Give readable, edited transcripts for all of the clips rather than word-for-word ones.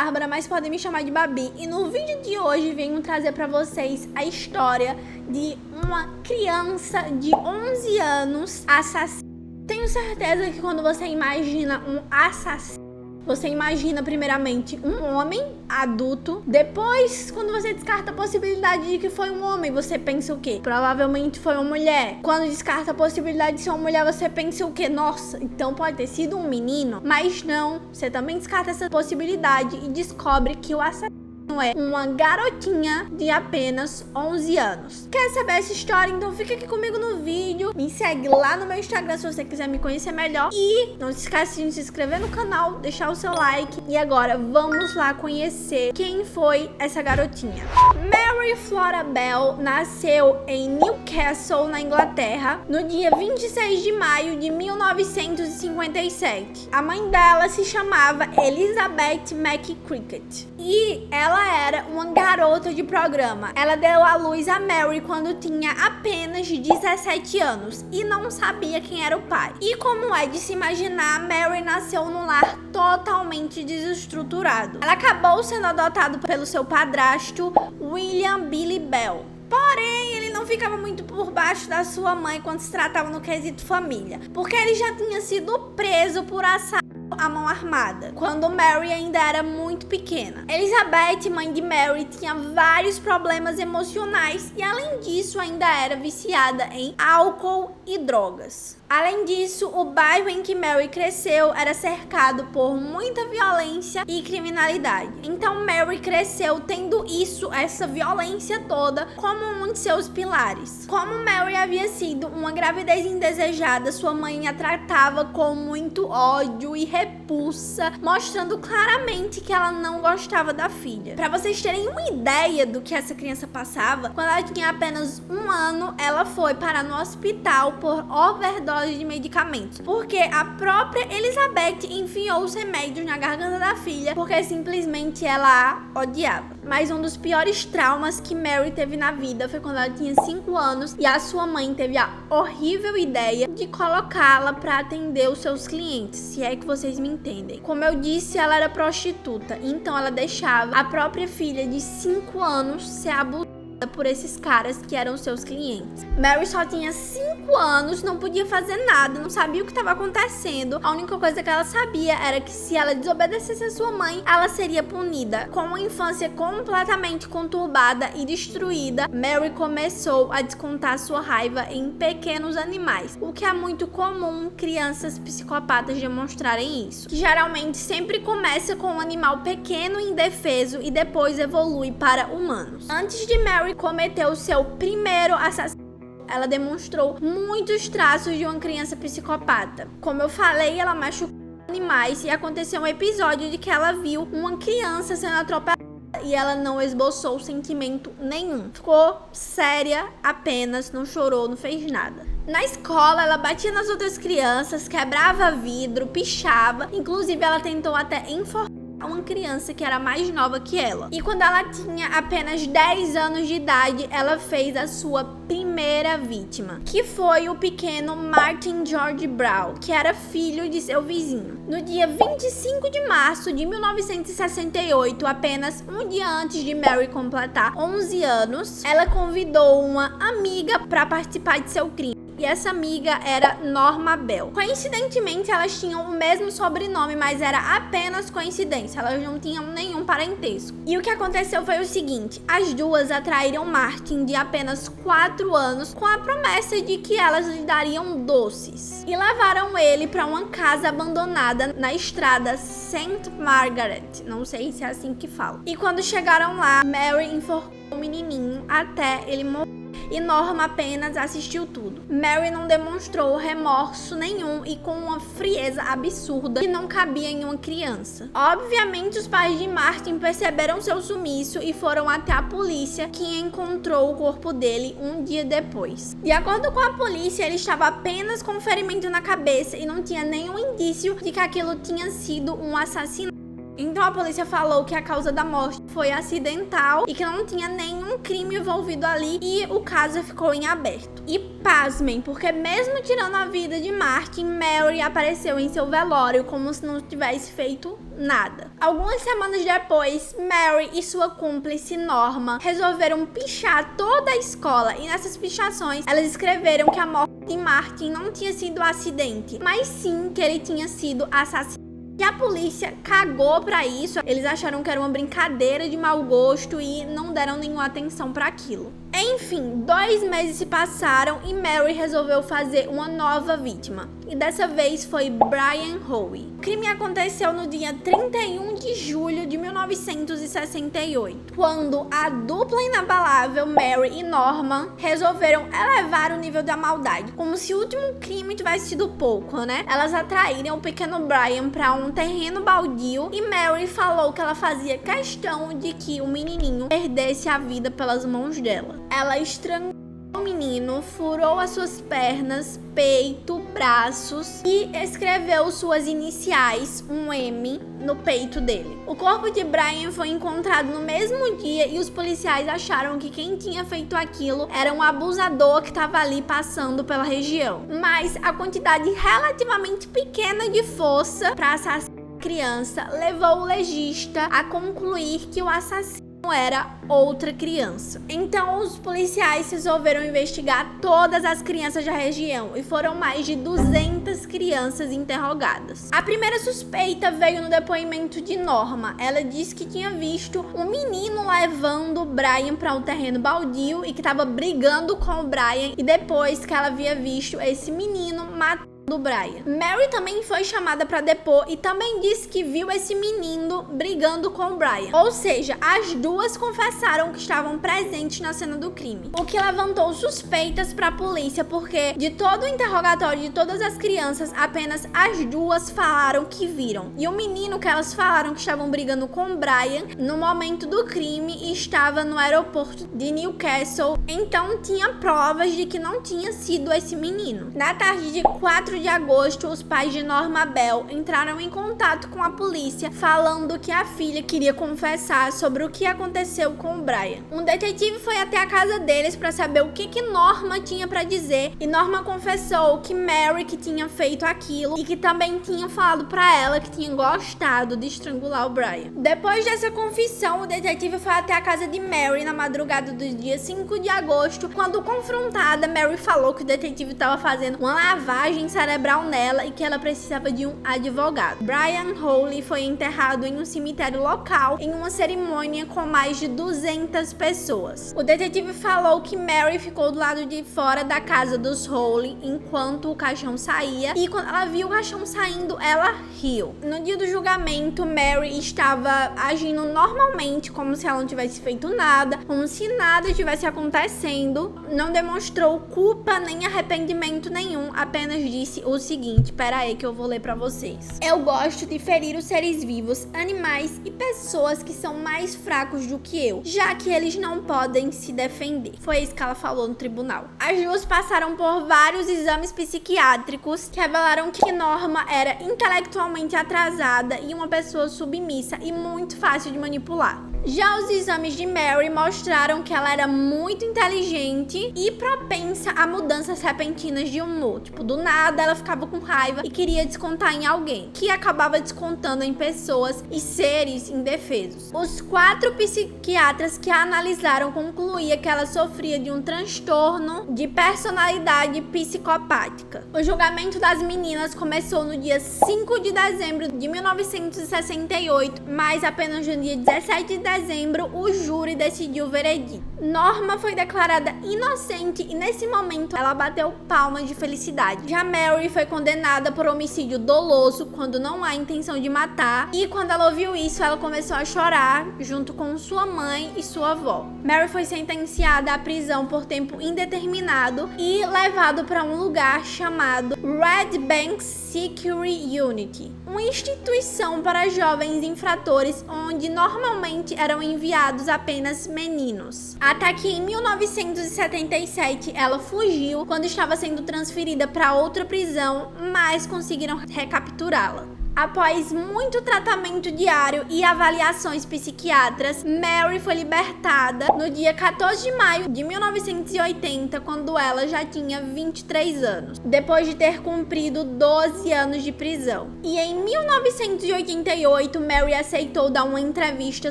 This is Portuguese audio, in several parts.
Bárbara, mas podem me chamar de Babi. E no vídeo de hoje venho trazer pra vocês a história de uma criança de 11 anos assassina. Tenho certeza que quando você imagina um assassino, você imagina primeiramente um homem adulto. Depois, quando você descarta a possibilidade de que foi um homem, você pensa o quê? Provavelmente foi uma mulher. Quando descarta a possibilidade de ser uma mulher, você pensa o quê? Nossa, então pode ter sido um menino. Mas não, você também descarta essa possibilidade e descobre que o assassino é uma garotinha de apenas 11 anos. Quer saber essa história? Então fica aqui comigo no vídeo. Me segue lá no meu Instagram se você quiser me conhecer melhor. E não se esqueça de se inscrever no canal, deixar o seu like. E agora vamos lá conhecer quem foi essa garotinha. Mary Flora Bell nasceu em Newcastle, na Inglaterra, no dia 26 de maio de 1957. A mãe dela se chamava Elizabeth McCricket e ela era uma garota de programa. Ela deu à luz a Mary quando tinha apenas 17 anos e não sabia quem era o pai. E como é de se imaginar, Mary nasceu num lar totalmente desestruturado. Ela acabou sendo adotada pelo seu padrasto, William Billy Bell. Porém, ele não ficava muito por baixo da sua mãe quando se tratava no quesito família, porque ele já tinha sido preso por assalto à mão armada, quando Mary ainda era muito pequena. Elizabeth, mãe de Mary, tinha vários problemas emocionais e, além disso, ainda era viciada em álcool e drogas. Além disso, o bairro em que Mary cresceu era cercado por muita violência e criminalidade. Então Mary cresceu tendo essa violência toda, como um de seus pilares. Como Mary havia sido uma gravidez indesejada, sua mãe a tratava com muito ódio e repulsa, mostrando claramente que ela não gostava da filha. Para vocês terem uma ideia do que essa criança passava, quando ela tinha apenas 1 ano, ela foi parar no hospital por overdose de medicamentos, porque a própria Elizabeth enfiou os remédios na garganta da filha porque simplesmente ela a odiava. Mas um dos piores traumas que Mary teve na vida foi quando ela tinha 5 anos e a sua mãe teve a horrível ideia de colocá-la para atender os seus clientes, se é que vocês me entendem. Como eu disse, ela era prostituta, então ela deixava a própria filha de 5 anos ser abusada por esses caras que eram seus clientes. Mary só tinha 5 anos, não podia fazer nada, não sabia o que estava acontecendo. A única coisa que ela sabia era que se ela desobedecesse a sua mãe, ela seria punida. Com uma infância completamente conturbada e destruída, Mary começou a descontar sua raiva em pequenos animais, o que é muito comum crianças psicopatas demonstrarem isso, que geralmente sempre começa com um animal pequeno e indefeso e depois evolui para humanos. Antes de Mary cometer o seu primeiro assassinato, ela demonstrou muitos traços de uma criança psicopata. Como eu falei, ela machucou animais e aconteceu um episódio de que ela viu uma criança sendo atropelada e ela não esboçou sentimento nenhum. Ficou séria apenas, não chorou, não fez nada. Na escola, ela batia nas outras crianças, quebrava vidro, pichava. Inclusive, ela tentou até enforcar uma criança que era mais nova que ela. E quando ela tinha apenas 10 anos de idade, ela fez a sua primeira vítima, que foi o pequeno Martin George Brown, que era filho de seu vizinho. No dia 25 de março de 1968, apenas um dia antes de Mary completar 11 anos, ela convidou uma amiga para participar de seu crime. E essa amiga era Norma Bell. Coincidentemente, elas tinham o mesmo sobrenome, mas era apenas coincidência. Elas não tinham nenhum parentesco. E o que aconteceu foi o seguinte: as duas atraíram Martin, de apenas 4 anos, com a promessa de que elas lhe dariam doces. E levaram ele para uma casa abandonada na estrada St. Margaret. Não sei se é assim que fala. E quando chegaram lá, Mary enforcou o menininho até ele morrer. E Norma apenas assistiu tudo. Mary não demonstrou remorso nenhum e com uma frieza absurda que não cabia em uma criança. Obviamente, os pais de Martin perceberam seu sumiço e foram até a polícia, que encontrou o corpo dele um dia depois. De acordo com a polícia, ele estava apenas com um ferimento na cabeça e não tinha nenhum indício de que aquilo tinha sido um assassinato. Então a polícia falou que a causa da morte foi acidental e que não tinha nenhum crime envolvido ali e o caso ficou em aberto. E pasmem, porque mesmo tirando a vida de Martin, Mary apareceu em seu velório como se não tivesse feito nada. Algumas semanas depois, Mary e sua cúmplice Norma resolveram pichar toda a escola, e nessas pichações elas escreveram que a morte de Martin não tinha sido um acidente, mas sim que ele tinha sido assassinado. E a polícia cagou pra isso, eles acharam que era uma brincadeira de mau gosto e não deram nenhuma atenção pra aquilo. Enfim, 2 meses se passaram e Mary resolveu fazer uma nova vítima. E dessa vez foi Brian Howe. O crime aconteceu no dia 31 de julho de 1968, quando a dupla inabalável Mary e Norman resolveram elevar o nível da maldade, como se o último crime tivesse sido pouco, né? Elas atraíram o pequeno Brian para um terreno baldio e Mary falou que ela fazia questão de que o menininho perdesse a vida pelas mãos dela. Ela estrangulou o menino, furou as suas pernas, peito, braços e escreveu suas iniciais, um M, no peito dele. O corpo de Brian foi encontrado no mesmo dia e os policiais acharam que quem tinha feito aquilo era um abusador que estava ali passando pela região. Mas a quantidade relativamente pequena de força para assassinar a criança levou o legista a concluir que o assassino era outra criança. Então os policiais resolveram investigar todas as crianças da região e foram mais de 200 crianças interrogadas. A primeira suspeita veio no depoimento de Norma. Ela disse que tinha visto um menino levando o Brian para um terreno baldio e que estava brigando com o Brian, e depois que ela havia visto esse menino matando do Brian. Mary também foi chamada para depor e também disse que viu esse menino brigando com o Brian. Ou seja, as duas confessaram que estavam presentes na cena do crime, o que levantou suspeitas para a polícia, porque de todo o interrogatório de todas as crianças, apenas as duas falaram que viram. E o menino que elas falaram que estavam brigando com o Brian no momento do crime estava no aeroporto de Newcastle, então tinha provas de que não tinha sido esse menino. Na tarde de 4 de agosto, os pais de Norma Bell entraram em contato com a polícia, falando que a filha queria confessar sobre o que aconteceu com o Brian. Um detetive foi até a casa deles para saber o que Norma tinha para dizer, e Norma confessou que Mary que tinha feito aquilo e que também tinha falado para ela que tinha gostado de estrangular o Brian. Depois dessa confissão, o detetive foi até a casa de Mary na madrugada do dia 5 de agosto. Quando confrontada, Mary falou que o detetive estava fazendo uma lavagem cerebral nela e que ela precisava de um advogado. Brian Howe foi enterrado em um cemitério local em uma cerimônia com mais de 200 pessoas. O detetive falou que Mary ficou do lado de fora da casa dos Howe enquanto o caixão saía, e quando ela viu o caixão saindo, ela riu. No dia do julgamento, Mary estava agindo normalmente, como se ela não tivesse feito nada, como se nada tivesse acontecendo. Não demonstrou culpa nem arrependimento nenhum, apenas disse o seguinte, pera aí que eu vou ler pra vocês. Eu gosto de ferir os seres vivos, animais e pessoas que são mais fracos do que eu, já que eles não podem se defender. Foi isso que ela falou no tribunal. As duas passaram por vários exames psiquiátricos que revelaram que Norma era intelectualmente atrasada e uma pessoa submissa e muito fácil de manipular. Já os exames de Mary mostraram que ela era muito inteligente e propensa a mudanças repentinas de humor. Tipo, do nada ela ficava com raiva e queria descontar em alguém, que acabava descontando em pessoas e seres indefesos. Os 4 psiquiatras que a analisaram concluíam que ela sofria de um transtorno de personalidade psicopática. O julgamento das meninas começou no dia 5 de dezembro de 1968, mas apenas no dia 17 de dezembro o júri decidiu o veredito. Norma foi declarada inocente e nesse momento ela bateu palmas de felicidade. Já Mary foi condenada por homicídio doloso quando não há intenção de matar, e quando ela ouviu isso ela começou a chorar junto com sua mãe e sua avó. Mary foi sentenciada à prisão por tempo indeterminado e levado para um lugar chamado Red Bank Security Unit, uma instituição para jovens infratores onde normalmente eram enviados apenas meninos. Até que em 1977 ela fugiu quando estava sendo transferida para outra prisão, mas conseguiram recapturá-la. Após muito tratamento diário e avaliações psiquiátricas, Mary foi libertada no dia 14 de maio de 1980, quando ela já tinha 23 anos, depois de ter cumprido 12 anos de prisão. E em 1988, Mary aceitou dar uma entrevista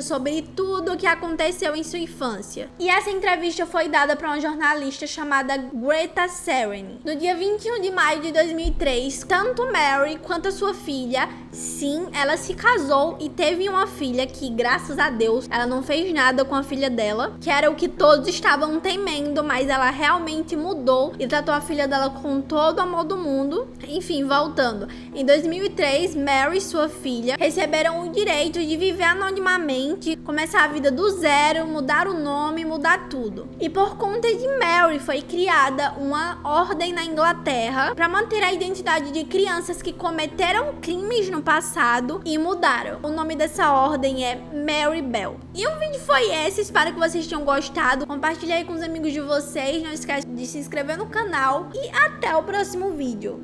sobre tudo o que aconteceu em sua infância. E essa entrevista foi dada para uma jornalista chamada Greta Sereny. No dia 21 de maio de 2003, tanto Mary quanto a sua filha, sim, ela se casou e teve uma filha que, graças a Deus, ela não fez nada com a filha dela, que era o que todos estavam temendo, mas ela realmente mudou e tratou a filha dela com todo o amor do mundo. Enfim, voltando. Em 2003, Mary e sua filha receberam o direito de viver anonimamente, começar a vida do zero, mudar o nome, mudar tudo. E por conta de Mary, foi criada uma ordem na Inglaterra para manter a identidade de crianças que cometeram crimes no passado e mudaram. O nome dessa ordem é Mary Bell. E o vídeo foi esse, espero que vocês tenham gostado. Compartilhe aí com os amigos de vocês, não esquece de se inscrever no canal e até o próximo vídeo.